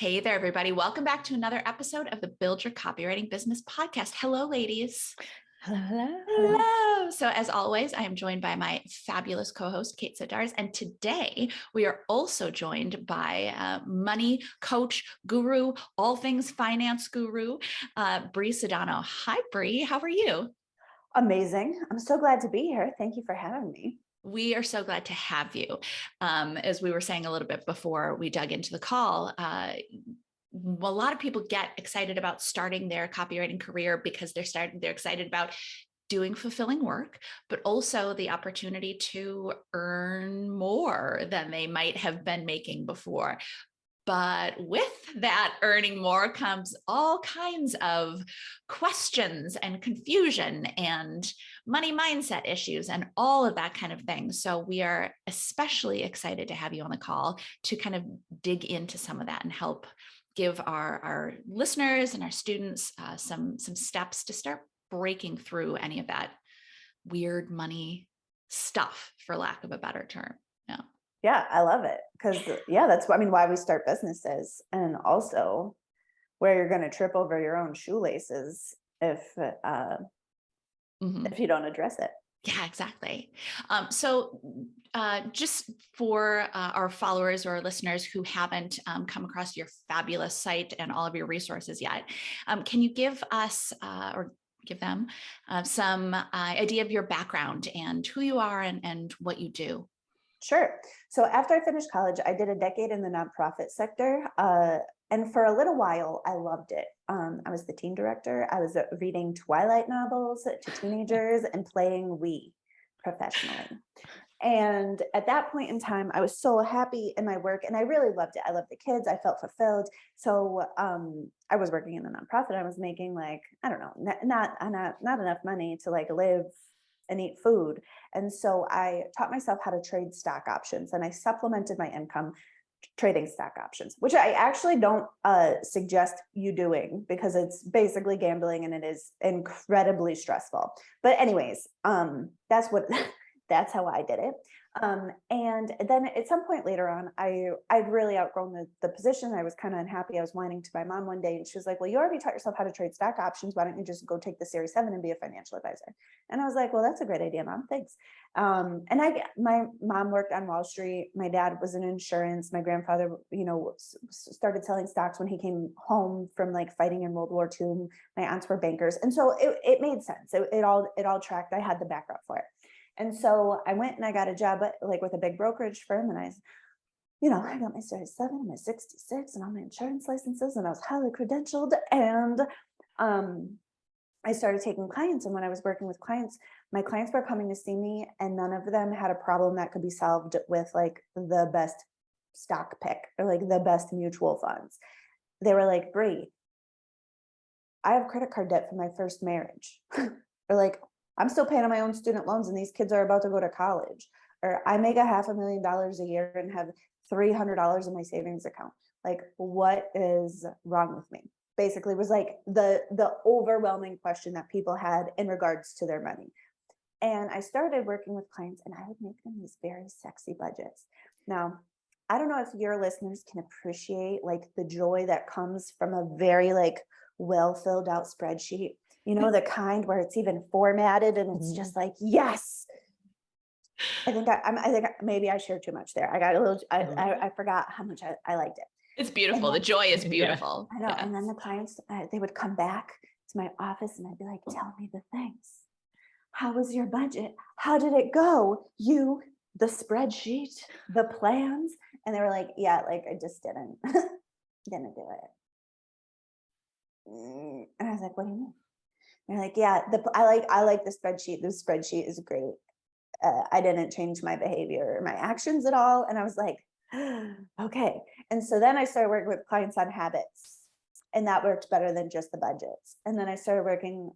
Hey there, everybody. Welcome back to another episode of the Build Your Copywriting Business podcast. Hello, ladies. Hello. So as always, I am joined by my fabulous co-host, Kate Sidars. And today we are also joined by money coach guru, all things finance guru, Brie Sodano. Hi, Brie. How are you? Amazing. I'm so glad to be here. Thank you for having me. We are so glad to have you. As we were saying a little bit before we dug into the call, a lot of people get excited about starting their copywriting career because they're excited about doing fulfilling work, but also the opportunity to earn more than they might have been making before. But with that earning more comes all kinds of questions and confusion and money mindset issues and all of that kind of thing. So we are especially excited to have you on the call to kind of dig into some of that and help give our listeners and our students some steps to start breaking through any of that weird money stuff, for lack of a better term. Yeah, I love it. Because that's why we start businesses, and also where you're going to trip over your own shoelaces if you don't address it. Yeah, exactly. So just for our followers or listeners who haven't come across your fabulous site and all of your resources yet, can you give us or give them some idea of your background and who you are and what you do? Sure. So after I finished college, I did a decade in the nonprofit sector. And for a little while, I loved it. I was the team director. I was reading Twilight novels to teenagers and playing Wii professionally. And at that point in time, I was so happy in my work and I really loved it. I loved the kids. I felt fulfilled. So I was working in the nonprofit. I was making not enough money to live and eat food. And so I taught myself how to trade stock options, and I supplemented my income trading stock options, which I actually don't suggest you doing because it's basically gambling and it is incredibly stressful. But anyways, that's how I did it. And then at some point later on, I'd really outgrown the position. I was kind of unhappy. I was whining to my mom one day and she was like, well, you already taught yourself how to trade stock options. Why don't you just go take the Series 7 and be a financial advisor? And I was like, well, that's a great idea, Mom. Thanks. And my mom worked on Wall Street. My dad was in insurance. My grandfather, started selling stocks when he came home from fighting in World War II. My aunts were bankers. And so it made sense. It all tracked. I had the background for it. And so I went and I got a job with a big brokerage firm, and I got my Series 7, my 66, and all my insurance licenses, and I was highly credentialed. And I started taking clients. And when I was working with clients, my clients were coming to see me, and none of them had a problem that could be solved with the best stock pick or the best mutual funds. They were like, Brie, I have credit card debt from my first marriage. Or I'm still paying on my own student loans and these kids are about to go to college. Or I make $500,000 a year and have $300 in my savings account. What is wrong with me? Basically was the overwhelming question that people had in regards to their money. And I started working with clients and I would make them these very sexy budgets. Now, I don't know if your listeners can appreciate the joy that comes from a very well filled out spreadsheet. The kind where it's even formatted and it's just yes. I think maybe I shared too much there. I got a little, I forgot how much I liked it. It's beautiful. The joy is beautiful. Yeah, I know. Yeah. And then the clients, they would come back to my office and I'd be like, tell me the things. How was your budget? How did it go? The spreadsheet, the plans. And they were like, yeah, I just didn't do it. And I was like, what do you mean? And they're like, yeah, I like the spreadsheet. The spreadsheet is great. I didn't change my behavior or my actions at all. And I was like, okay. And so then I started working with clients on habits, and that worked better than just the budgets. And then I started working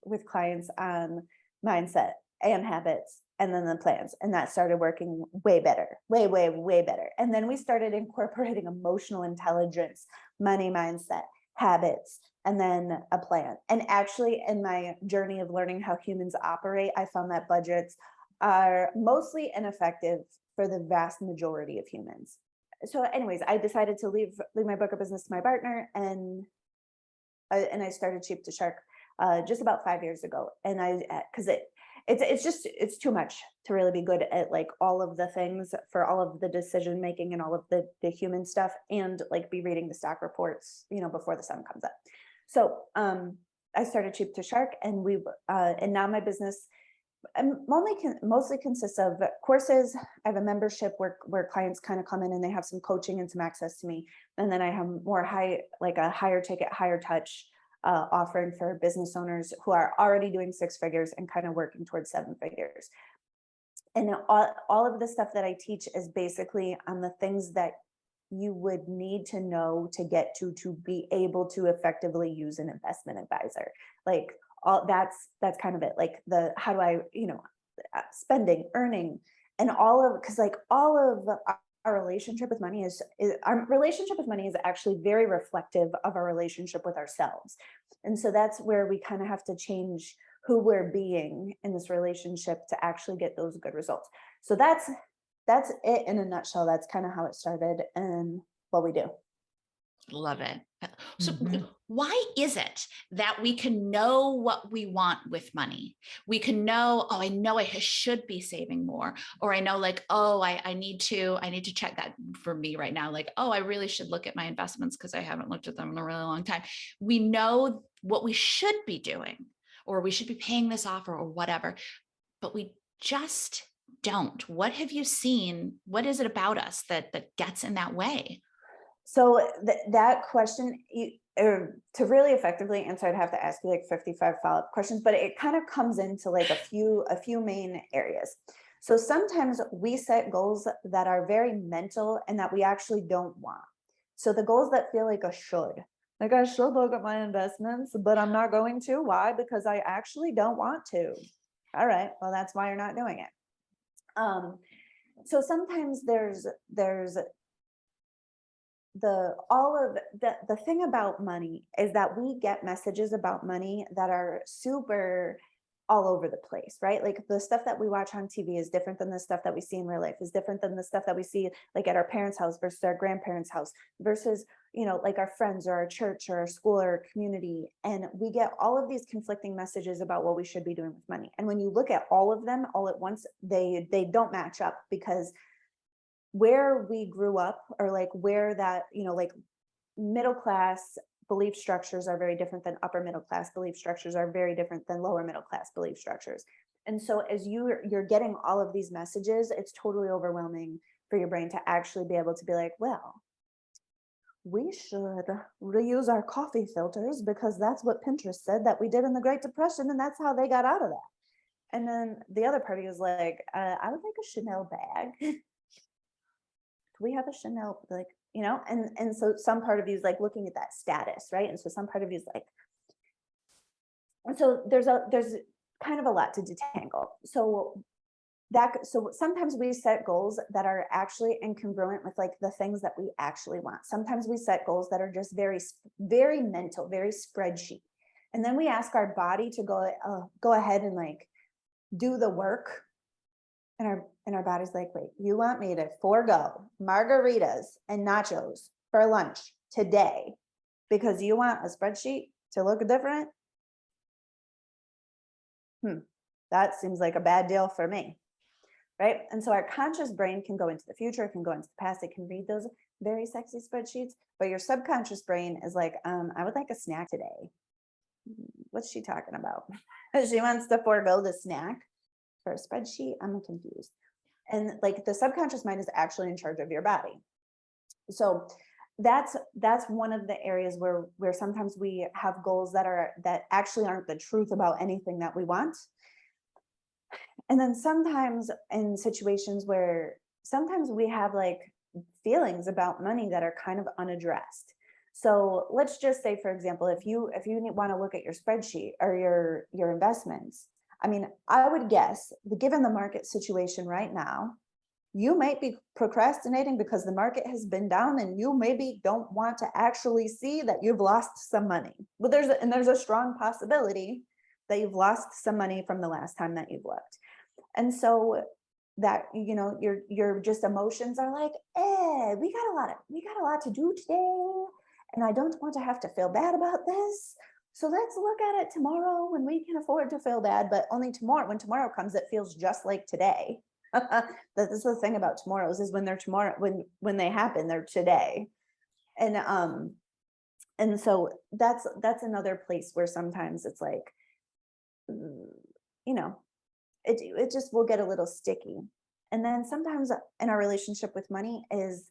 with clients on mindset and habits, and then the plans. And that started working way better, way, way, way better. And then we started incorporating emotional intelligence, money mindset, habits, and then a plan. And actually, in my journey of learning how humans operate, I found that budgets are mostly ineffective for the vast majority of humans. so anyways, I decided to leave my broker business to my partner, and I started Cheap to Shark just about 5 years ago. And because it's too much to really be good at like all of the things for all of the decision making and all of the human stuff, and like be reading the stock reports, before the sun comes up. So I started Cheap to Shark, and and now my business mostly consists of courses. I have a membership where clients kind of come in and they have some coaching and some access to me. And then I have more like a higher ticket, higher touch offering for business owners who are already doing 6 figures and kind of working towards 7 figures. And all of the stuff that I teach is basically on the things that you would need to know to get to be able to effectively use an investment advisor. Like all that's kind of it. Like how do I, spending, earning, and because like all of our relationship with money is our relationship with money is actually very reflective of our relationship with ourselves. And so that's where we kind of have to change who we're being in this relationship to actually get those good results. So that's it in a nutshell. That's kind of how it started and what we do. Love it. So Mhm. why is it that we can know what we want with money? We can know, oh, I know I should be saving more, or I know like, oh, I need to check that for me right now. Like, oh, I really should look at my investments because I haven't looked at them in a really long time. We know what we should be doing, or we should be paying this off or whatever, but we just don't. What have you seen? What is it about us that gets in that way? So that question, to really effectively answer, I'd have to ask you like 55 follow-up questions, but it kind of comes into like a few main areas. So sometimes we set goals that are very mental and that we actually don't want. So the goals that feel like a should, like I should look at my investments, but I'm not going to. Why? Because I actually don't want to. All right, well, that's why you're not doing it. So sometimes there's the thing about money is that we get messages about money that are super all over the place, right? Like the stuff that we watch on TV is different than the stuff that we see in real life, is different than the stuff that we see like at our parents' house versus our grandparents' house versus, like our friends or our church or our school or our community. And we get all of these conflicting messages about what we should be doing with money. And when you look at all of them all at once, they don't match up, because where we grew up, or like where that, like middle class belief structures are very different than upper middle class belief structures are very different than lower middle class belief structures. And so as you're getting all of these messages, it's totally overwhelming for your brain to actually be able to be like, well, we should reuse our coffee filters because that's what Pinterest said that we did in the Great Depression, and that's how they got out of that. And then the other party is like, I would like a Chanel bag. We have a Chanel, like, and so some part of you is like looking at that status, right? And so some part of you is like, and so there's kind of a lot to detangle. So sometimes we set goals that are actually incongruent with like the things that we actually want. Sometimes we set goals that are just very, very mental, very spreadsheet. And then we ask our body to go ahead and like do the work. And our body's like, wait, you want me to forego margaritas and nachos for lunch today because you want a spreadsheet to look different? That seems like a bad deal for me, right? And so our conscious brain can go into the future, it can go into the past, it can read those very sexy spreadsheets, but your subconscious brain is like, I would like a snack today. What's she talking about? She wants to forego the snack for a spreadsheet. I'm confused. And like the subconscious mind is actually in charge of your body. So that's one of the areas where sometimes we have goals that actually aren't the truth about anything that we want. And then sometimes in situations where sometimes we have like feelings about money that are kind of unaddressed. So let's just say, for example, if you want to look at your spreadsheet or your investments, I mean, I would guess, given the market situation right now, you might be procrastinating because the market has been down and you maybe don't want to actually see that you've lost some money. But there's a strong possibility that you've lost some money from the last time that you've looked. And so that, you know, your just emotions are like, we got a lot to do today, and I don't want to have to feel bad about this. So let's look at it tomorrow when we can afford to feel bad, but only tomorrow. When tomorrow comes, it feels just like today. This is the thing about tomorrows, is when they're tomorrow, when they happen, they're today. And so that's another place where sometimes it's like, you know, it just will get a little sticky. And then sometimes in our relationship with money is,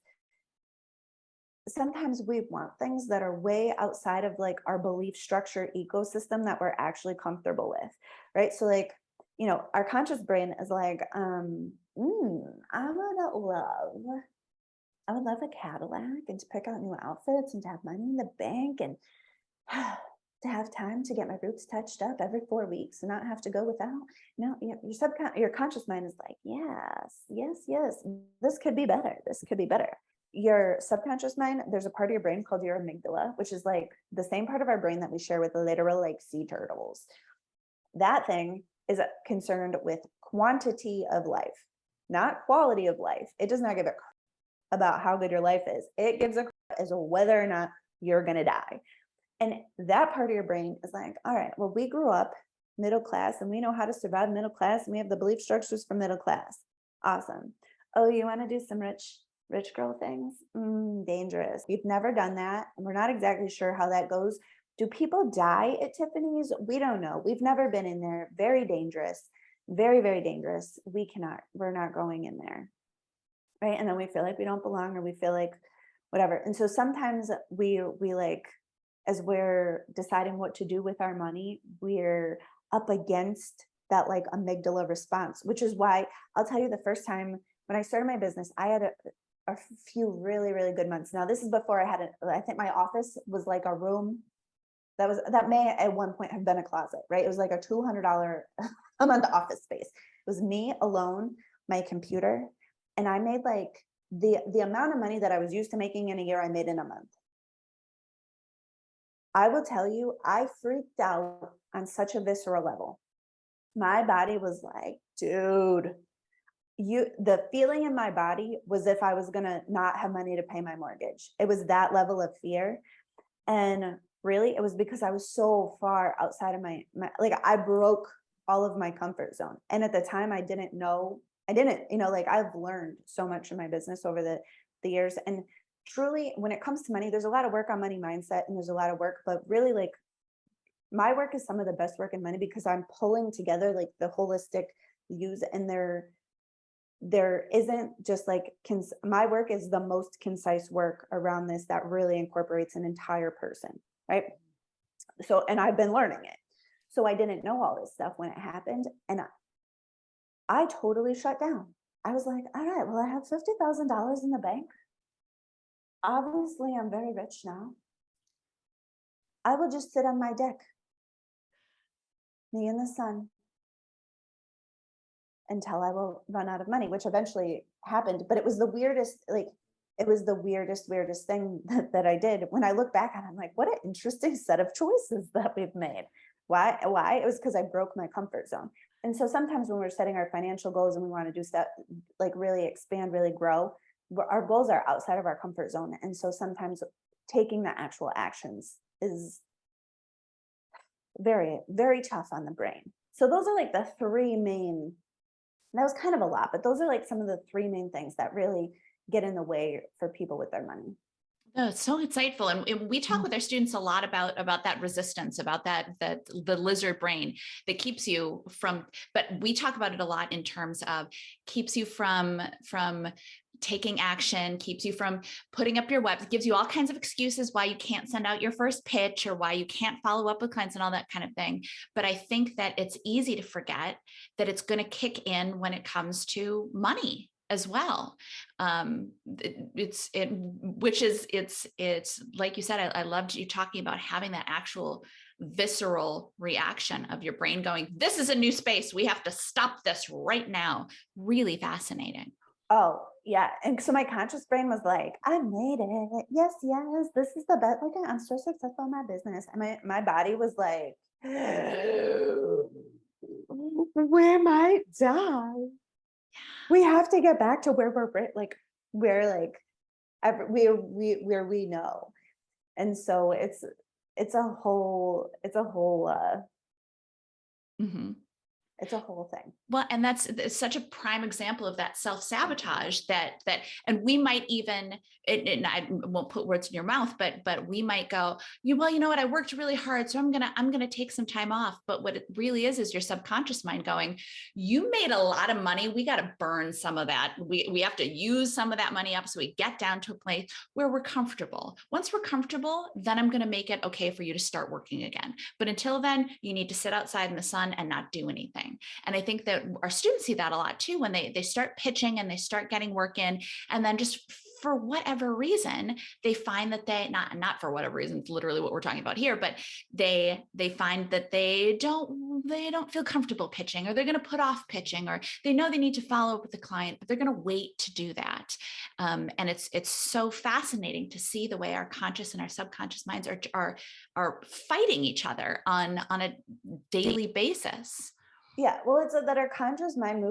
sometimes we want things that are way outside of like our belief structure ecosystem that we're actually comfortable with, right? So like, you know, our conscious brain is like, I would love a Cadillac, and to pick out new outfits, and to have money in the bank, and to have time to get my roots touched up every 4 weeks and not have to go without. No, your conscious mind is like, yes, yes, yes, this could be better. This could be better. Your subconscious mind, there's a part of your brain called your amygdala, which is like the same part of our brain that we share with the literal like sea turtles. That thing is concerned with quantity of life, not quality of life. It does not give a crap about how good your life is. It gives a crap as to whether or not you're going to die. And that part of your brain is like, all right, well, we grew up middle class and we know how to survive middle class, and we have the belief structures for middle class. Awesome. Oh, you want to do some rich girl things? Dangerous. We've never done that, and we're not exactly sure how that goes. Do people die at Tiffany's? We don't know. We've never been in there. Very dangerous. Very, very dangerous. We're not going in there. Right. And then we feel like we don't belong, or we feel like whatever. And so sometimes we like, as we're deciding what to do with our money, we're up against that like amygdala response, which is why I'll tell you, the first time when I started my business, I had a few really, really good months. Now, this is before I think my office was like a room that may at one point have been a closet, right? It was like a $200 a month office space. It was me alone, my computer, and I made like the amount of money that I was used to making in a year, I made in a month. I will tell you, I freaked out on such a visceral level. My body was like, dude, the feeling in my body was if I was gonna not have money to pay my mortgage. It was that level of fear. And really, it was because I was so far outside of my like, I broke all of my comfort zone. And at the time I didn't, like, I've learned so much in my business over the years. And truly, when it comes to money, there's a lot of work on money mindset, and there's a lot of work, but really, like, my work is some of the best work in money, because I'm pulling together like the holistic views, and there isn't just like, my work is the most concise work around this that really incorporates an entire person, right? So, and I've been learning it. So I didn't know all this stuff when it happened, and I totally shut down. I was like, all right, well, I have $50,000 in the bank. Obviously, I'm very rich now. I will just sit on my deck, me in the sun, until I will run out of money, which eventually happened. But it was the weirdest, like, it was the weirdest thing that I did. When I look back on it, I'm like, what an interesting set of choices that we've made. Why? It was because I broke my comfort zone. And so sometimes when we're setting our financial goals and we want to do stuff like really expand, really grow, our goals are outside of our comfort zone. And so sometimes taking the actual actions is very, very tough on the brain. So those are like the three main, that was kind of a lot, but those are like some of the three main things that really get in the way for people with their money. Oh, it's so insightful. And we talk with our students a lot about that resistance, about that the lizard brain that keeps you from, but we talk about it a lot in terms of keeps you from taking action, keeps you from putting up your web, gives you all kinds of excuses why you can't send out your first pitch, or why you can't follow up with clients and all that kind of thing. But I think that it's easy to forget that it's going to kick in when it comes to money as well. It's like you said, I loved you talking about having that actual visceral reaction of your brain going, this is a new space. We have to stop this right now. Really fascinating. Oh, yeah. And so my conscious brain was like, I made it. Yes, yes. This is the best. Like, I'm so successful in my business. And my body was like, we might die. We have to get back to where where we know. And so Mhm. it's a whole thing. Well, and it's such a prime example of that self-sabotage and we might even, and I won't put words in your mouth, but we might go, well, you know what, I worked really hard, so I'm gonna take some time off. But what it really is your subconscious mind going, you made a lot of money. We got to burn some of that. We have to use some of that money up so we get down to a place where we're comfortable. Once we're comfortable, then I'm gonna make it okay for you to start working again. But until then, you need to sit outside in the sun and not do anything. And I think that our students see that a lot too, when they start pitching and they start getting work in, and then just for whatever reason, they find that not for whatever reason, it's literally what we're talking about here, but they find that they don't feel comfortable pitching, or they're going to put off pitching, or they know they need to follow up with the client, but they're going to wait to do that. And it's so fascinating to see the way our conscious and our subconscious minds are fighting each other on a daily basis. Yeah, well, it's that our conscious mind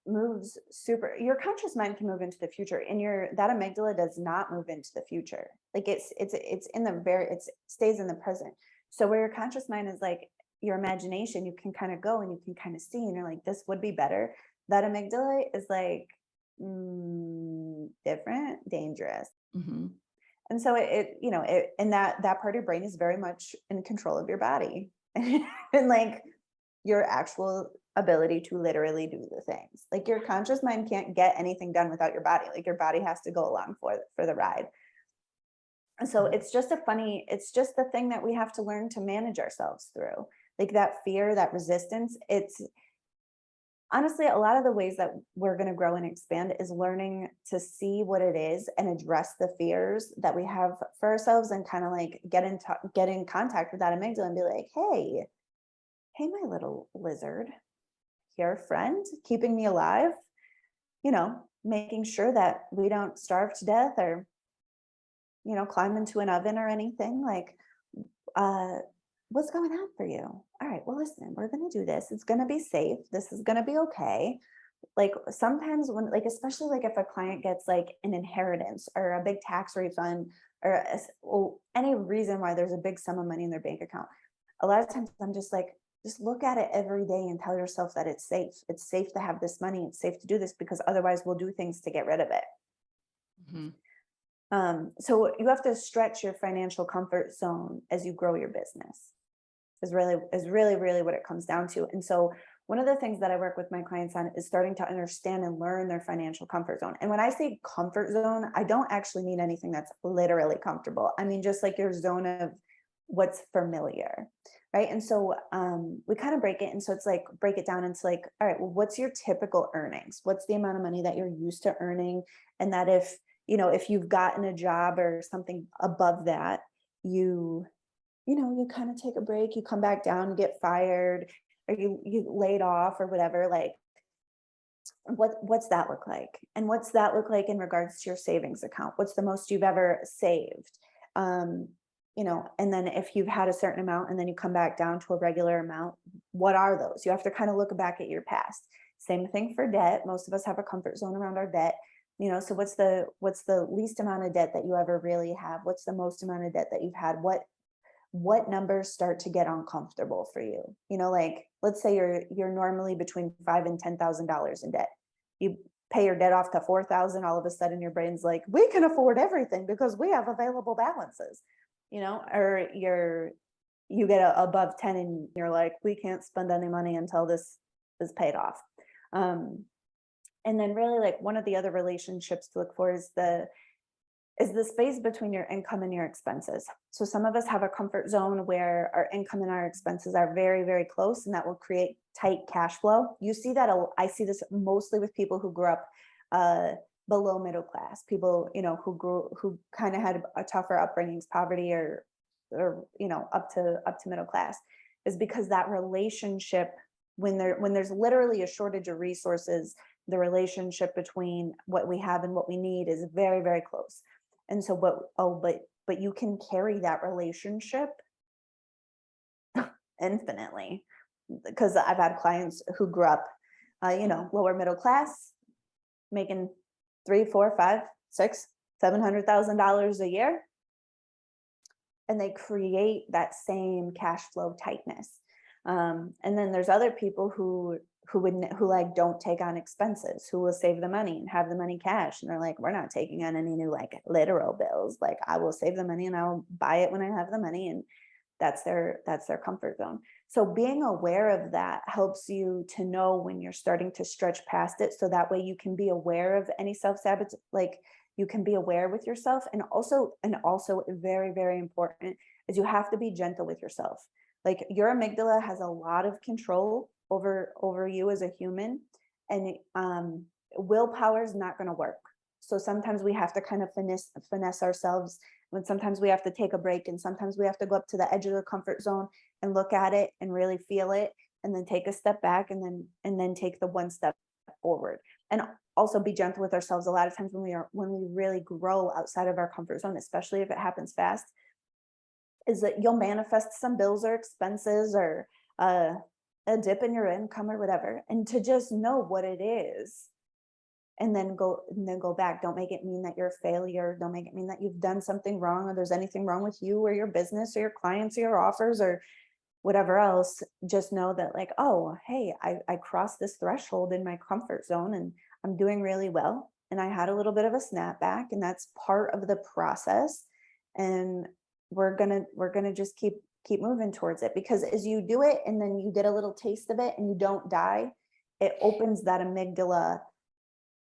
moves super. Your conscious mind can move into the future, and that amygdala does not move into the future. Like it's in the it stays in the present. So where your conscious mind is like your imagination, you can kind of go and you can kind of see, and you're like, this would be better. That amygdala is like different, dangerous. Mm-hmm. And so and that part of your brain is very much in control of your body. And like your actual ability to literally do the things. Like your conscious mind can't get anything done without your body. Like your body has to go along for the ride. And so it's just the thing that we have to learn to manage ourselves through. Like that fear, that resistance. It's honestly a lot of the ways that we're going to grow and expand is learning to see what it is and address the fears that we have for ourselves, and kind of like get in contact with that amygdala and be like, hey, my little lizard, here, friend, keeping me alive, making sure that we don't starve to death or, climb into an oven or anything. Like, what's going on for you? All right, well, listen, we're going to do this. It's going to be safe. This is going to be okay. Like sometimes when, like, especially like if a client gets like an inheritance or a big tax refund or any reason why there's a big sum of money in their bank account, a lot of times I'm just like, just look at it every day and tell yourself that it's safe. It's safe to have this money. It's safe to do this, because otherwise we'll do things to get rid of it. Mm-hmm. So you have to stretch your financial comfort zone as you grow your business is really, really what it comes down to. And so one of the things that I work with my clients on is starting to understand and learn their financial comfort zone. And when I say comfort zone, I don't actually mean anything that's literally comfortable. I mean, just like your zone of what's familiar. Right. And so we kind of break it. And so it's like, break it down into like, all right, well, what's your typical earnings? What's the amount of money that you're used to earning? And that if you've gotten a job or something above that, you kind of take a break, you come back down, you get fired, or you laid off or whatever, like what's that look like? And what's that look like in regards to your savings account? What's the most you've ever saved? And then if you've had a certain amount and then you come back down to a regular amount, what are those? You have to kind of look back at your past. Same thing for debt. Most of us have a comfort zone around our debt. So what's the least amount of debt that you ever really have? What's the most amount of debt that you've had? What numbers start to get uncomfortable for you? Like let's say you're normally between $5,000 and $10,000 in debt. You pay your debt off to $4,000. All of a sudden your brain's like, we can afford everything because we have available balances. Or you get above 10 and you're like, we can't spend any money until this is paid off. And then really like one of the other relationships to look for is the space between your income and your expenses. So some of us have a comfort zone where our income and our expenses are very, very close, and that will create tight cash flow. You see that, I see this mostly with people who grew up below middle class, people, who kind of had a tougher upbringings, poverty or up to middle class, is because that relationship, when there's literally a shortage of resources, the relationship between what we have and what we need is very, very close. And so but you can carry that relationship infinitely, because I've had clients who grew up lower middle class, making $3, $4, $5, $6, $700,000 a year, and they create that same cash flow tightness. And then there's other people who like don't take on expenses, who will save the money and have the money cash, and they're like, we're not taking on any new like literal bills. Like, I will save the money and I'll buy it when I have the money, and that's their comfort zone. So being aware of that helps you to know when you're starting to stretch past it, so that way you can be aware of any self-sabotage, like you can be aware with yourself. And also very, very important is you have to be gentle with yourself. Like, your amygdala has a lot of control over you as a human, and willpower is not going to work. So sometimes we have to kind of finesse ourselves, when sometimes we have to take a break, and sometimes we have to go up to the edge of the comfort zone and look at it and really feel it, and then take a step back, and then take the one step forward. And also be gentle with ourselves. A lot of times when we really grow outside of our comfort zone, especially if it happens fast, is that you'll manifest some bills or expenses, or a dip in your income or whatever, and to just know what it is, and then go back. Don't make it mean that you're a failure. Don't make it mean that you've done something wrong, or there's anything wrong with you or your business or your clients or your offers or whatever else. Just know that, like, oh, hey, I crossed this threshold in my comfort zone, and I'm doing really well, and I had a little bit of a snapback, and that's part of the process. And we're gonna just keep moving towards it, because as you do it and then you get a little taste of it and you don't die, it opens that amygdala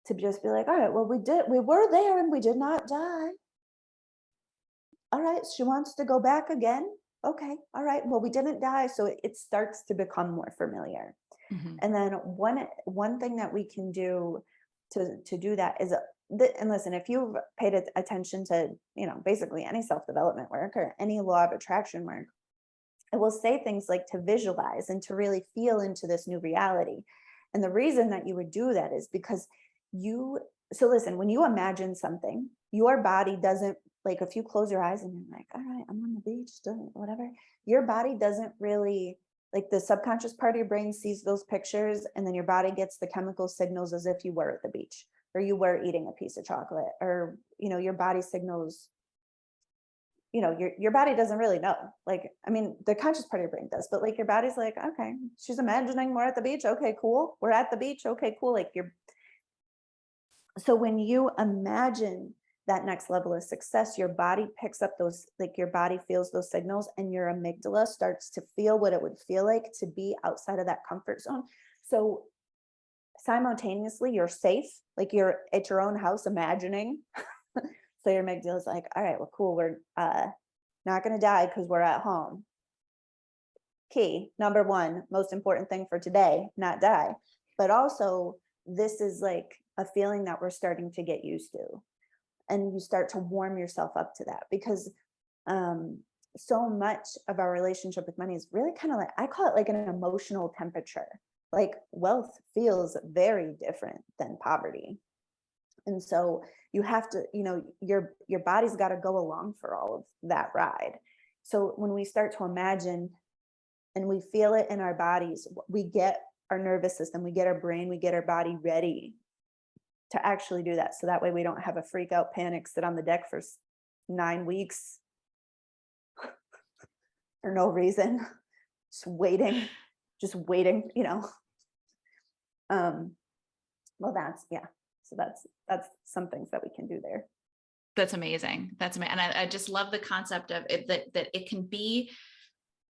to just be like, all right, well, we were there and we did not die. All right, she wants to go back again. Okay, all right, well, we didn't die. So it starts to become more familiar. Mhm. And then one thing that we can do to do that is, and listen, if you've paid attention to, basically any self-development work or any law of attraction work, it will say things like to visualize and to really feel into this new reality. And the reason that you would do that is because so listen, when you imagine something, your body doesn't, like, if you close your eyes and you're like, all right, I'm on the beach, whatever, your body doesn't really, like, the subconscious part of your brain sees those pictures, and then your body gets the chemical signals as if you were at the beach, or you were eating a piece of chocolate, or, your body signals, your body doesn't really know. Like, I mean, the conscious part of your brain does, but like your body's like, okay, she's imagining we're at the beach. Okay, cool. We're at the beach. Okay, cool. Like, so when you imagine that next level of success, your body picks up those, like, your body feels those signals, and your amygdala starts to feel what it would feel like to be outside of that comfort zone. So simultaneously, you're safe, like you're at your own house imagining. So your amygdala is like, all right, well, cool. We're not going to die because we're at home. Key, number one, most important thing for today, not die. But also, this is like a feeling that we're starting to get used to. And you start to warm yourself up to that, because so much of our relationship with money is really kind of like, I call it like an emotional temperature. Like, wealth feels very different than poverty. And so you have to, your body's got to go along for all of that ride. So when we start to imagine and we feel it in our bodies, we get our nervous system, we get our brain, we get our body ready to actually do that. So that way we don't have a freak out, panic, sit on the deck for 9 weeks for no reason, just waiting, well, yeah. So that's some things that we can do there. That's amazing. That's amazing. And I just love the concept of it, that it can be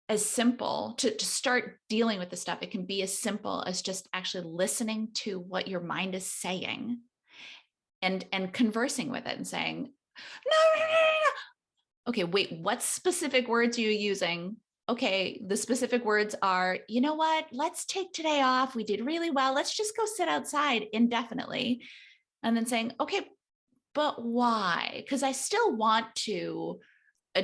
as simple to start dealing with the stuff. It can be as simple as just actually listening to what your mind is saying, and conversing with it and saying, no. Okay, wait, what specific words are you using? Okay, the specific words are, you know what? Let's take today off. We did really well. Let's just go sit outside indefinitely. And then saying, okay, but why? Because I still want to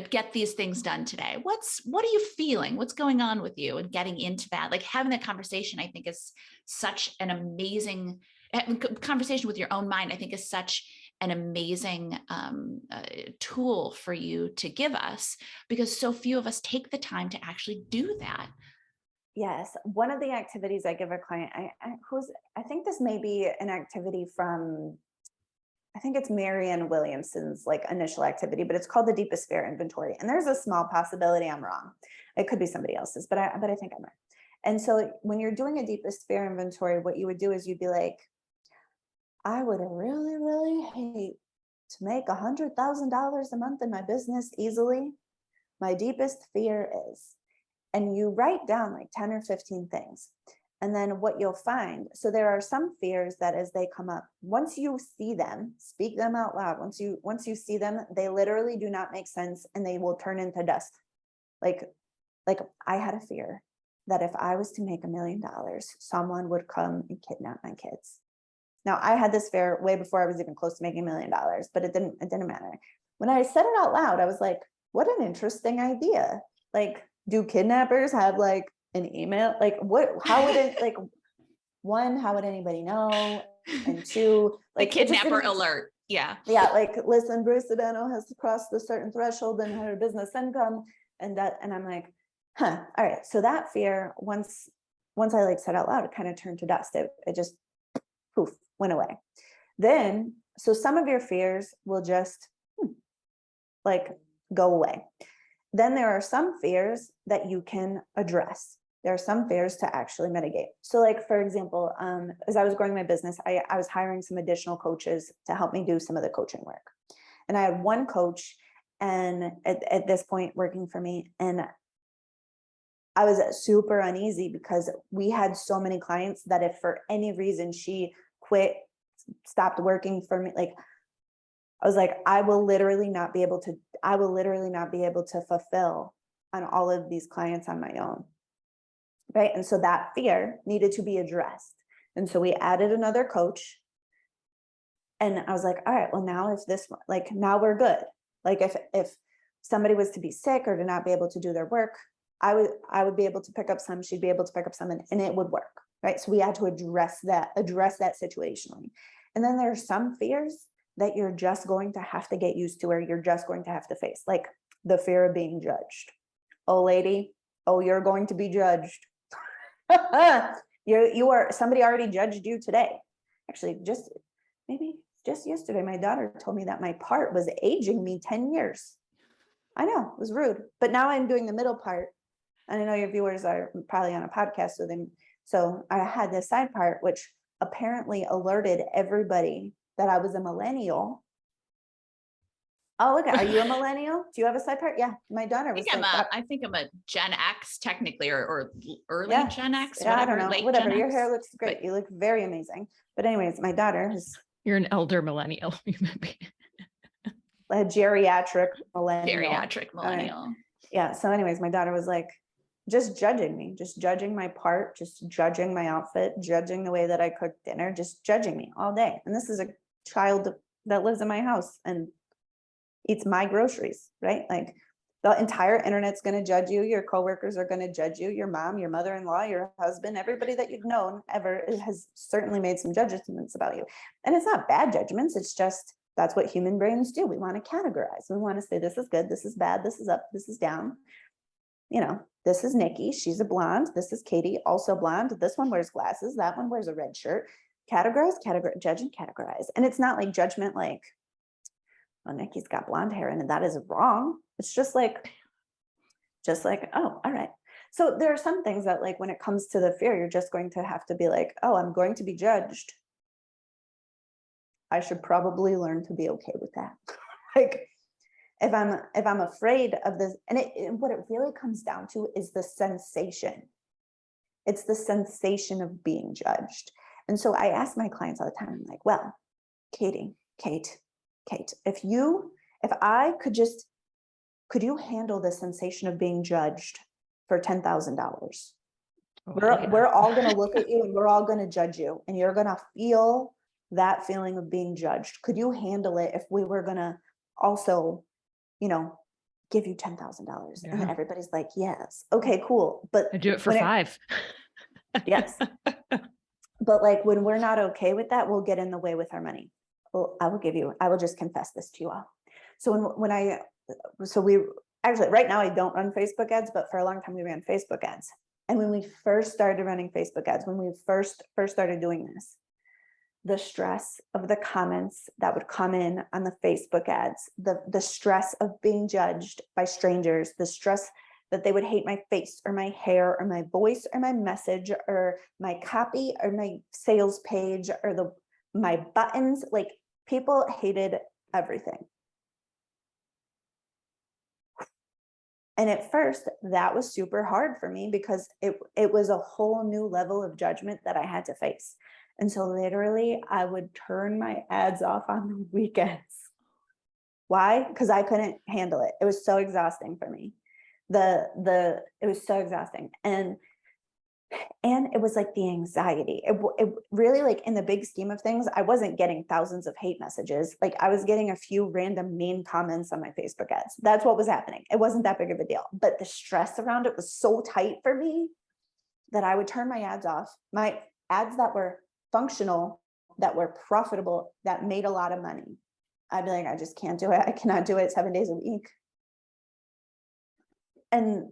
get these things done today. What are you feeling? What's going on with you? And getting into that, like having that conversation, I think is such an amazing conversation with your own mind. I think is such an amazing tool for you to give us, because so few of us take the time to actually do that. Yes. One of the activities I give a client, I think this may be an activity from, I think it's Marianne Williamson's like initial activity, but it's called the deepest fear inventory. And there's a small possibility I'm wrong. It could be somebody else's, but I think I'm right. And so when you're doing a deepest fear inventory, what you would do is you'd be like, I would really, really hate to make $100,000 a month in my business easily. My deepest fear is, and you write down like 10 or 15 things. And then what you'll find, so there are some fears that as they come up, once you see them, speak them out loud. Once you see them, they literally do not make sense and they will turn into dust. Like I had a fear that if I was to make $1 million, someone would come and kidnap my kids. Now I had this fear way before I was even close to making $1 million, but it didn't matter. When I said it out loud, I was like, what an interesting idea. Like, do kidnappers have like an email? Like how would it, like, one, how would anybody know? And two, like the kidnapper alert. Yeah. Yeah. Like, listen, Brie Sodano has crossed the certain threshold in her business income. And I'm like, all right. So that fear, once I like said out loud, it kind of turned to dust. It just poof, went away. Then, so some of your fears will just like go away. Then there are some fears that you can address. There are some fears to actually mitigate. So like, for example, as I was growing my business, I was hiring some additional coaches to help me do some of the coaching work. And I had one coach and at this point working for me, and I was super uneasy because we had so many clients that if for any reason she quit, stopped working for me, like I was like, I will literally not be able to fulfill on all of these clients on my own. Right. And so that fear needed to be addressed. And so we added another coach. And I was like, all right, well, now if this, like, now we're good. Like if somebody was to be sick or to not be able to do their work, I would be able to pick up some, she'd be able to pick up some, and it would work. Right. So we had to address that situationally. And then there are some fears that you're just going to have to get used to, or you're just going to have to face, like the fear of being judged. Oh, lady, oh, you're going to be judged. Somebody already judged you today. Actually, maybe just yesterday, my daughter told me that my part was aging me 10 years. I know, it was rude, but now I'm doing the middle part. And I know your viewers are probably on a podcast, so I had this side part, which apparently alerted everybody that I was a millennial. Oh, look, are you a millennial? Do you have a side part? Yeah, my daughter was I think I'm a Gen X technically, or early Gen X, yeah, whatever. I don't know, whatever. Your hair looks great. You look very amazing. But anyways, my daughter is. You're an elder millennial. A geriatric millennial. Yeah. So anyways, my daughter was like, just judging me, just judging my part, just judging my outfit, judging the way that I cook dinner, just judging me all day. And this is a child that lives in my house and eats my groceries, right? Like the entire internet's going to judge you. Your coworkers are going to judge you. Your mom, your mother-in-law, your husband, everybody that you've known ever has certainly made some judgments about you. And it's not bad judgments. It's just, that's what human brains do. We want to categorize. We want to say, this is good, this is bad, this is up, this is down. You know, this is Nikki, she's a blonde. This is Katie, also blonde. This one wears glasses. That one wears a red shirt. Categorize, judge and categorize. And it's not like judgment, like, oh, Nikki's got blonde hair and that is wrong. It's just like, oh, all right. So there are some things that, like, when it comes to the fear, you're just going to have to be like, oh, I'm going to be judged. I should probably learn to be okay with that. Like, if I'm afraid of this, and what it really comes down to is the sensation. It's the sensation of being judged. And so I ask my clients all the time, I'm like, well, Kate, could you handle the sensation of being judged for $10,000? We're all going to look at you and we're all going to judge you, and you're going to feel that feeling of being judged. Could you handle it if we were going to also, give you $10,000? Yeah. And everybody's like, yes. Okay, cool. But I do it for 5. Yes. But like, when we're not okay with that, we'll get in the way with our money. Well, I will just confess this to you all. So right now I don't run Facebook ads, but for a long time we ran Facebook ads. And when we first started running Facebook ads, when we first started doing this, the stress of the comments that would come in on the Facebook ads, the stress of being judged by strangers, the stress that they would hate my face or my hair or my voice or my message or my copy or my sales page or my buttons, like people hated everything. And at first that was super hard for me because it was a whole new level of judgment that I had to face. And so literally I would turn my ads off on the weekends. Why? Because I couldn't handle it. It was so exhausting for me. It was so exhausting. And it was like the anxiety. It really, like, in the big scheme of things, I wasn't getting thousands of hate messages. Like, I was getting a few random mean comments on my Facebook ads. That's what was happening. It wasn't that big of a deal, but the stress around it was so tight for me that I would turn my ads off. My ads that were functional, that were profitable, that made a lot of money, I'd be like, I just can't do it. I cannot do it 7 days a week. And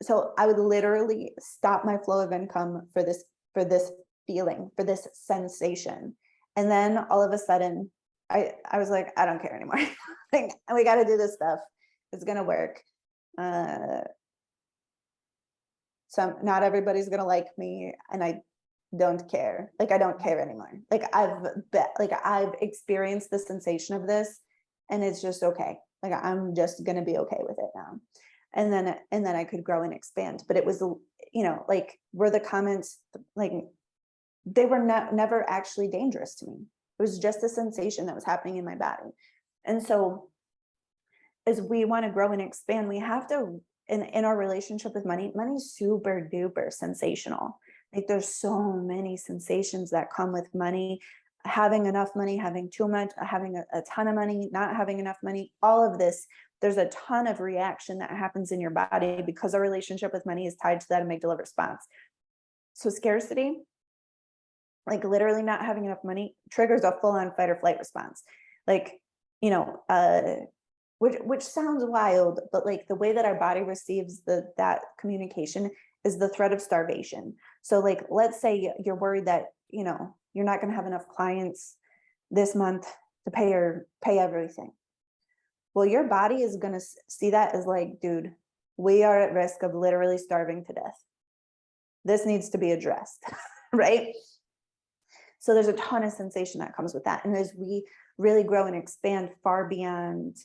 so I would literally stop my flow of income for this feeling, for this sensation. And then all of a sudden I was like, I don't care anymore. Like, we got to do this stuff. It's going to work. So not everybody's going to like me, and I don't care. Like, I don't care anymore. Like, I've experienced the sensation of this, and it's just okay. Like, I'm just going to be okay with it now. And then I could grow and expand. But it was, like, were the comments, like, they were never actually dangerous to me. It was just a sensation that was happening in my body. And so as we want to grow and expand, we have to, in our relationship with money's super duper sensational. Like, there's so many sensations that come with money, having enough money, having too much, having a ton of money, not having enough money, all of this. There's a ton of reaction that happens in your body because our relationship with money is tied to that amygdala response. So scarcity, like literally not having enough money, triggers a full-on fight or flight response. Like, which sounds wild, but like the way that our body receives that communication is the threat of starvation. So like, let's say you're worried that, you're not going to have enough clients this month to pay everything. Well, your body is going to see that as like, dude, we are at risk of literally starving to death. This needs to be addressed, right? So there's a ton of sensation that comes with that. And as we really grow and expand far beyond,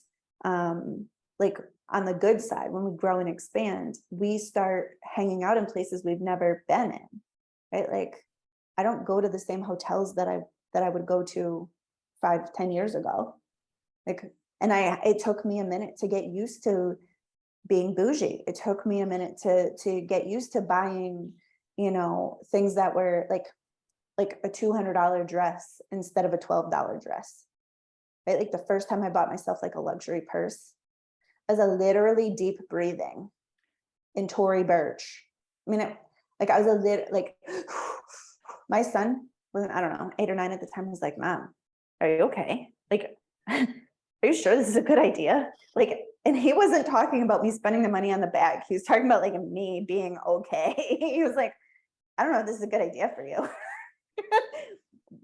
like on the good side, when we grow and expand, we start hanging out in places we've never been in, right? Like, I don't go to the same hotels that I would go to 5-10 years ago. Like, and it took me a minute to get used to being bougie. It took me a minute to get used to buying, things that were like a $200 dress instead of a $12 dress, right? Like, the first time I bought myself like a luxury purse, as a literally deep breathing in Tory Burch. I mean, I was like, my son was, I don't know, 8 or 9 at the time, was like, Mom, are you okay? Like, are you sure this is a good idea? Like, and he wasn't talking about me spending the money on the bag. He was talking about like me being okay. He was like, I don't know if this is a good idea for you.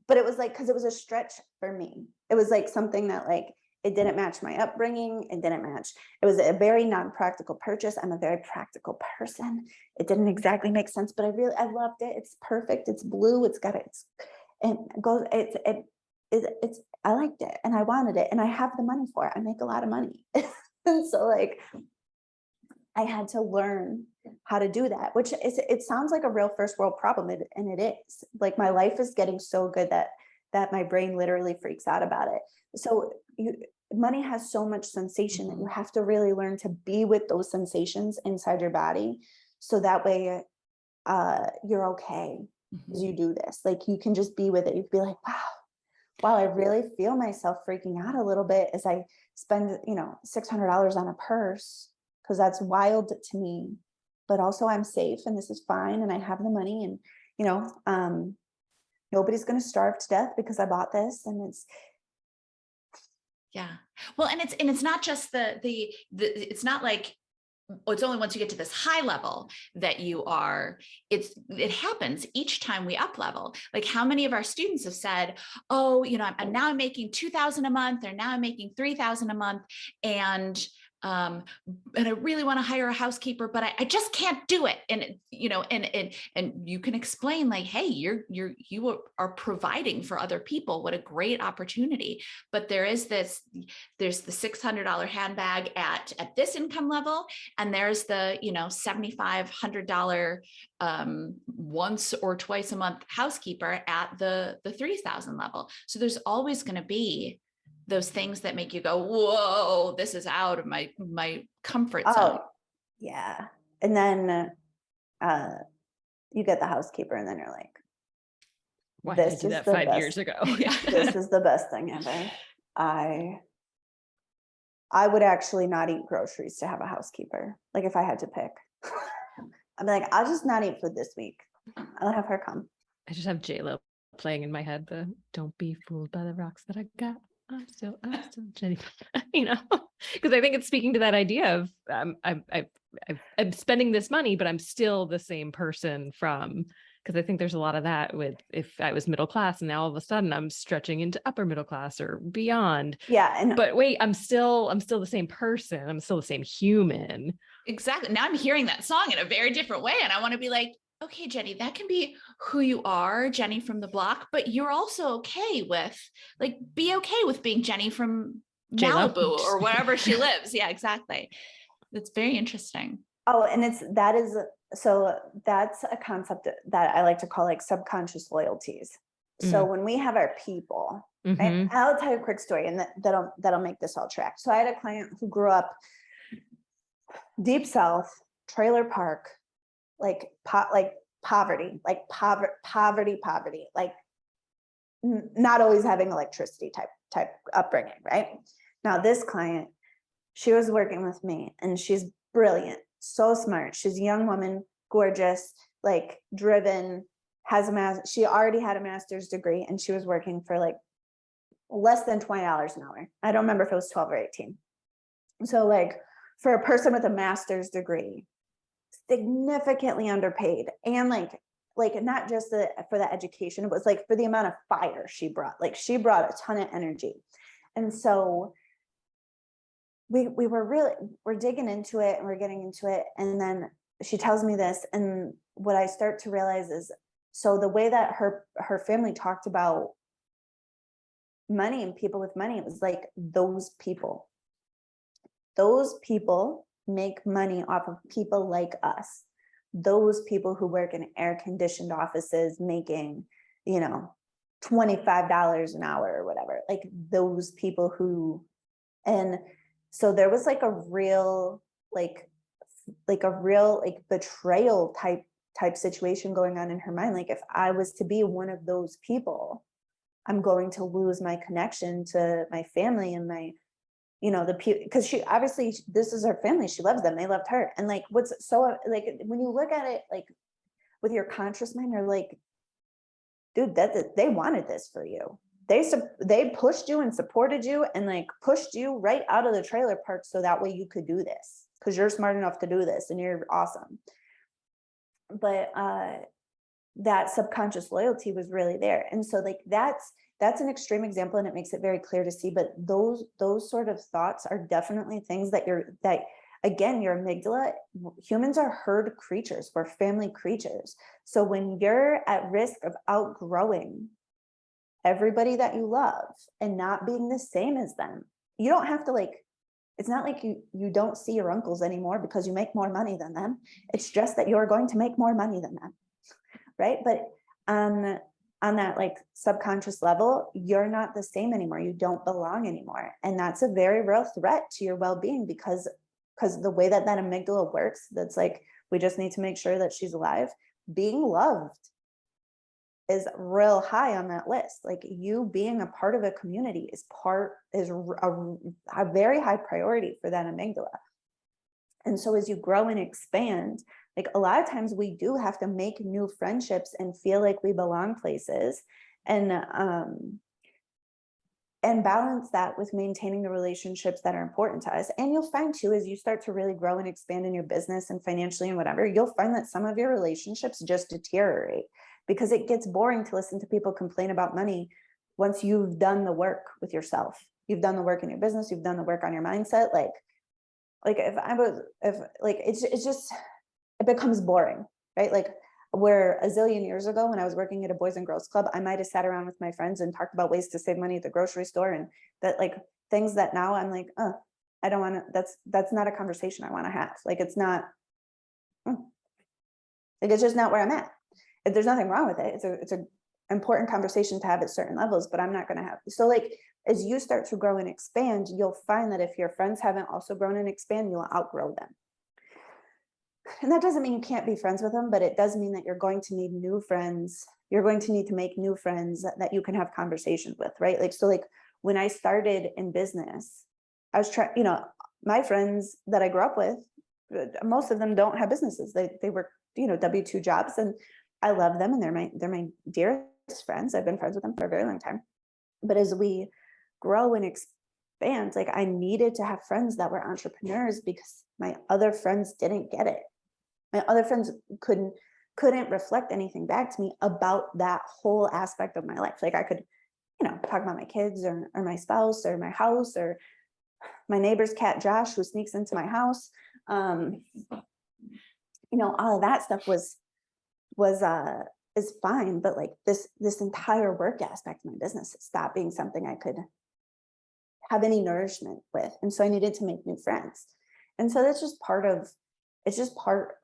But it was like, because it was a stretch for me. It was like something that, like, it didn't match my upbringing. It didn't match. It was a very non-practical purchase. I'm a very practical person. It didn't exactly make sense, but I loved it. It's perfect. It's blue. It's I liked it and I wanted it and I have the money for it. I make a lot of money. And so, like, I had to learn how to do that, which it sounds like a real first world problem. And it is. Like, my life is getting so good that my brain literally freaks out about it. So money has so much sensation that you have to really learn to be with those sensations inside your body. So that way you're okay as you do this. Like, you can just be with it. You can be like, wow, I really feel myself freaking out a little bit as I spend, $600 on a purse, because that's wild to me, but also I'm safe and this is fine. And I have the money, and, nobody's going to starve to death because I bought this. And it's, yeah. Well, and it's not just it's not like it's only once you get to this high level that it happens each time we up level. Like how many of our students have said, oh, I'm now making 2,000 a month, or now I'm making 3,000 a month. And I really want to hire a housekeeper, but I just can't do it. And, and you can explain like, hey, you are providing for other people. What a great opportunity. But there's the $600 handbag at this income level. And there's the, $7,500 once or twice a month housekeeper at the 3,000 level. So there's always going to be those things that make you go, whoa, this is out of my comfort zone. Yeah. And then you get the housekeeper and then you're like, why did I do that 5 years ago? This is the best thing ever. I would actually not eat groceries to have a housekeeper. Like if I had to pick, I'd be like, I'll just not eat food this week. I'll have her come. I just have J-Lo playing in my head, the don't be fooled by the rocks that I got. I'm still Jenny, because I think it's speaking to that idea of I'm spending this money, but I'm still the same person because I think there's a lot of that with if I was middle class and now all of a sudden I'm stretching into upper middle class or beyond. Yeah. But wait, I'm still the same person. I'm still the same human. Exactly. Now I'm hearing that song in a very different way. And I want to be like, okay, Jenny, that can be who you are, Jenny from the block, but you're also okay with be okay with being Jenny from J-Lo. Malibu or wherever she lives. Yeah, exactly. That's very interesting. Oh, and that's a concept that I like to call like subconscious loyalties. So when we have our people, right, I'll tell you a quick story and that'll make this all track. So I had a client who grew up deep South, trailer park, poverty, like not always having electricity type upbringing, right? Now this client, she was working with me and she's brilliant, so smart. She's a young woman, gorgeous, like driven, she already had a master's degree and she was working for like less than $20 an hour. I don't remember if it was 12 or 18. So like for a person with a master's degree, significantly underpaid, and like not just for the education, it was like for the amount of fire she brought. Like she brought a ton of energy. And so we're digging into it and we're getting into it. And then she tells me this, and what I start to realize is, so the way that her family talked about money and people with money, it was like those people make money off of people like us. Those people who work in air-conditioned offices making, $25 an hour or whatever, like those people who, and so there was like a real betrayal type situation going on in her mind. Like if I was to be one of those people, I'm going to lose my connection to my family and my, because she obviously, this is her family, she loves them, they loved her. And like what's so like when you look at it like with your conscious mind, you're like, dude, they wanted this for you. They pushed you and supported you and like pushed you right out of the trailer park so that way you could do this because you're smart enough to do this and you're awesome. But that subconscious loyalty was really there. And so like that's an extreme example and it makes it very clear to see, but those sort of thoughts are definitely things that again, your amygdala, humans are herd creatures, we're family creatures. So when you're at risk of outgrowing everybody that you love and not being the same as them, you don't have to it's not like you don't see your uncles anymore because you make more money than them. It's just that you're going to make more money than them, right? But on that like subconscious level, you're not the same anymore. You don't belong anymore. And that's a very real threat to your well-being because the way that amygdala works, that's like, we just need to make sure that she's alive. Being loved is real high on that list. Like you being a part of a community is a very high priority for that amygdala. And so as you grow and expand, like a lot of times we do have to make new friendships and feel like we belong places. And and balance that with maintaining the relationships that are important to us. And you'll find too, as you start to really grow and expand in your business and financially and whatever, you'll find that some of your relationships just deteriorate because it gets boring to listen to people complain about money once you've done the work with yourself. You've done the work in your business, you've done the work on your mindset. Like it's just, it becomes boring, right? Like where a zillion years ago when I was working at a Boys and Girls Club, I might've sat around with my friends and talked about ways to save money at the grocery store, and that like things that now I'm like, oh, I don't want to, that's not a conversation I want to have. Like, it's not, like, it's just not where I'm at. There's nothing wrong with it. It's a important conversation to have at certain levels, but I'm not going to have. So like, as you start to grow and expand, you'll find that if your friends haven't also grown and expand, you'll outgrow them. And that doesn't mean you can't be friends with them, but it does mean that you're going to need new friends. You're going to need to make new friends that you can have conversations with, right? Like, so like when I started in business, I was trying, my friends that I grew up with, most of them don't have businesses. They work, W-2 jobs, and I love them, and they're my dearest friends. I've been friends with them for a very long time. But as we grow and expand, like I needed to have friends that were entrepreneurs because my other friends didn't get it. My other friends couldn't reflect anything back to me about that whole aspect of my life. Like I could, talk about my kids or my spouse or my house or my neighbor's cat, Josh, who sneaks into my house. All of that stuff is fine. But like this entire work aspect of my business stopped being something I could have any nourishment with. And so I needed to make new friends. And so that's just part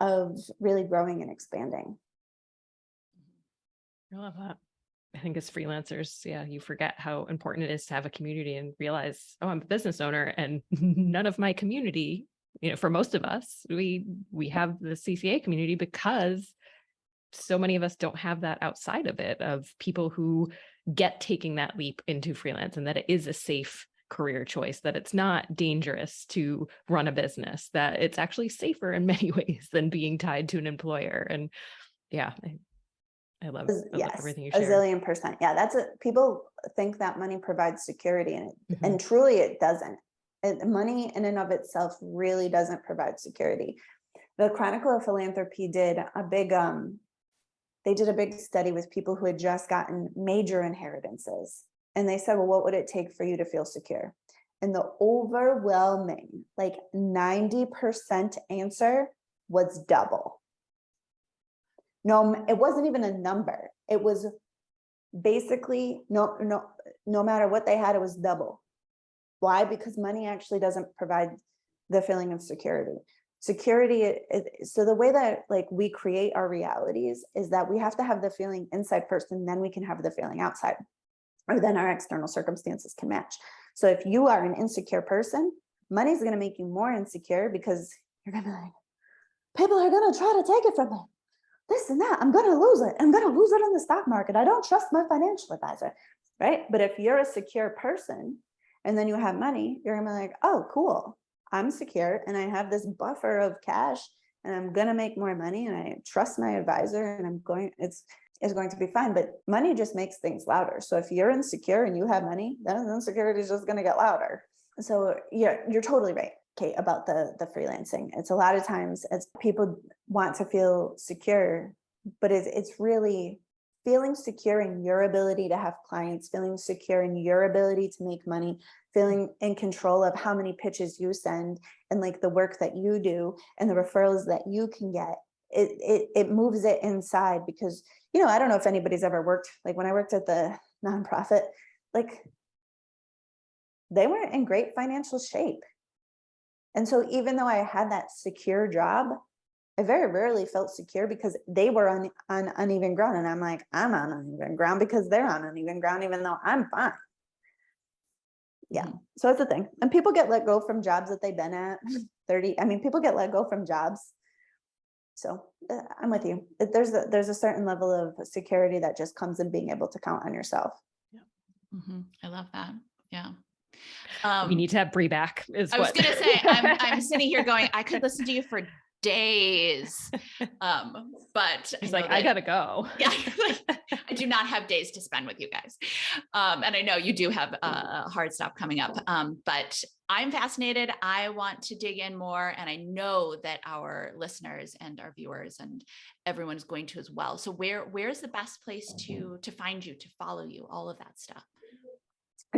of really growing and expanding. I love that. I think as freelancers, you forget how important it is to have a community and realize, oh, I'm a business owner and none of my community, for most of us, we have the CCA community because so many of us don't have that outside of it, of people who get taking that leap into freelance, and that it is a safe career choice, that it's not dangerous to run a business, that it's actually safer in many ways than being tied to an employer. And I love everything you share. 1,000,000%. Yeah, that's it. People think that money provides security, and truly it doesn't. Money in and of itself really doesn't provide security. The Chronicle of Philanthropy did a big study with people who had just gotten major inheritances. And they said, well, what would it take for you to feel secure? And the overwhelming, like 90% answer was double. No, it wasn't even a number. It was basically no matter what they had, it was double. Why? Because money actually doesn't provide the feeling of security. Security, so the way that like we create our realities is that we have to have the feeling inside first, and then we can have the feeling outside, or then our external circumstances can match. So if you are an insecure person, money is going to make you more insecure because you're going to be like, people are going to try to take it from me. This and that, I'm going to lose it. I'm going to lose it in the stock market. I don't trust my financial advisor, right? But if you're a secure person and then you have money, you're going to be like, oh, cool. I'm secure and I have this buffer of cash and I'm going to make more money and I trust my advisor and it's going to be fine. But money just makes things louder. So if you're insecure and you have money, then insecurity is just going to get louder. So yeah, you're totally right, Kate, about the freelancing. It's a lot of times as people want to feel secure, but it's really feeling secure in your ability to have clients, feeling secure in your ability to make money, feeling in control of how many pitches you send and like the work that you do and the referrals that you can get. It moves it inside because, I don't know if anybody's ever worked, like when I worked at the nonprofit, like they weren't in great financial shape. And so even though I had that secure job, I very rarely felt secure because they were on uneven ground. And I'm like, I'm on uneven ground because they're on uneven ground, even though I'm fine. Yeah. So that's the thing. And people get let go from jobs that they've been at 30. I mean, people get let go from jobs. So I'm with you. There's a certain level of security that just comes in being able to count on yourself. Yeah. I love that. Yeah. We need to have Brie back. I was going to say, I'm sitting here going, I could listen to you for days. But He's like, I gotta go. Yeah, I do not have days to spend with you guys. And I know you do have a hard stop coming up, but I'm fascinated. I want to dig in more, and I know that our listeners and our viewers and everyone's going to as well. So where's the best place to find you, to follow you, all of that stuff?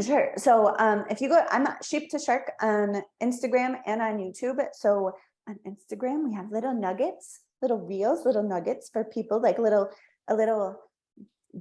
Sure. So if you go, I'm Sheep to Shark on Instagram and on YouTube. So on Instagram, we have little nuggets, little reels, little nuggets for people, like a little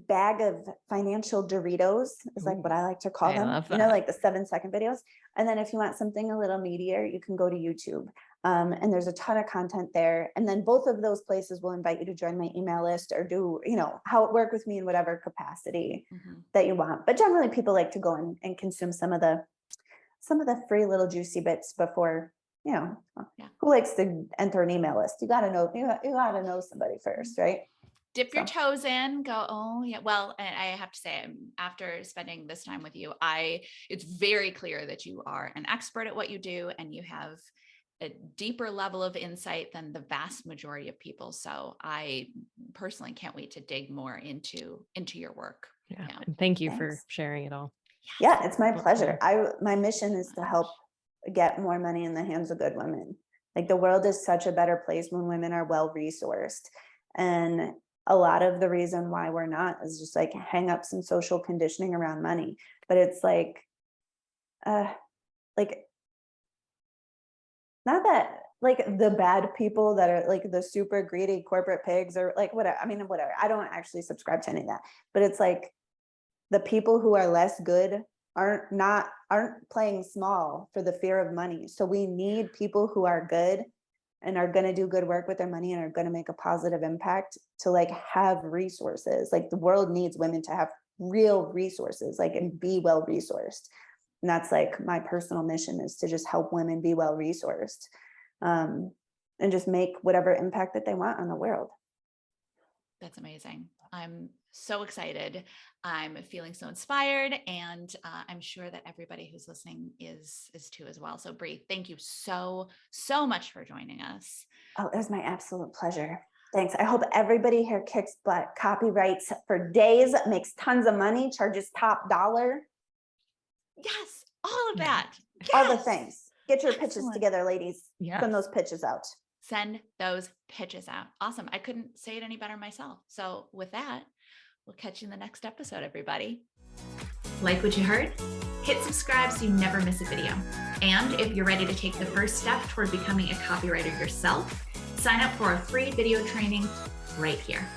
bag of financial Doritos is like what I like to call them, like the 7-second videos. And then if you want something a little meatier, you can go to YouTube. And there's a ton of content there. And then both of those places will invite you to join my email list or do, how it work with me in whatever capacity that you want. But generally people like to go and consume some of the free little juicy bits before, who likes to enter an email list? You got to know somebody first, right? Dip your toes in, go, oh yeah. Well, and I have to say, after spending this time with you, it's very clear that you are an expert at what you do, and you have a deeper level of insight than the vast majority of people. So I personally can't wait to dig more into your work. Yeah. And thank you for sharing it all. Yes. Yeah, it's my pleasure. My mission is to help get more money in the hands of good women. Like, the world is such a better place when women are well-resourced. And a lot of the reason why we're not is just like hang-ups and social conditioning around money. But it's like not that like the bad people that are like the super greedy corporate pigs or like whatever. I mean, whatever. I don't actually subscribe to any of that, but it's like the people who are less good aren't playing small for the fear of money. So we need people who are good and are going to do good work with their money and are going to make a positive impact to like have resources. Like, the world needs women to have real resources, like, and be well-resourced. And that's like my personal mission, is to just help women be well-resourced, and just make whatever impact that they want on the world. That's amazing. I'm so excited. I'm feeling so inspired, and I'm sure that everybody who's listening is too as well. So Brie, thank you so much for joining us. Oh, it was my absolute pleasure. Thanks. I hope everybody here kicks butt, copywrites for days, makes tons of money, charges top dollar. Yes, all of that. Yes. All the things. Get your pitches together, ladies. Yeah. Send those pitches out. Send those pitches out. Awesome. I couldn't say it any better myself. So with that, we'll catch you in the next episode, everybody. Like what you heard? Hit subscribe so you never miss a video. And if you're ready to take the first step toward becoming a copywriter yourself, sign up for a free video training right here.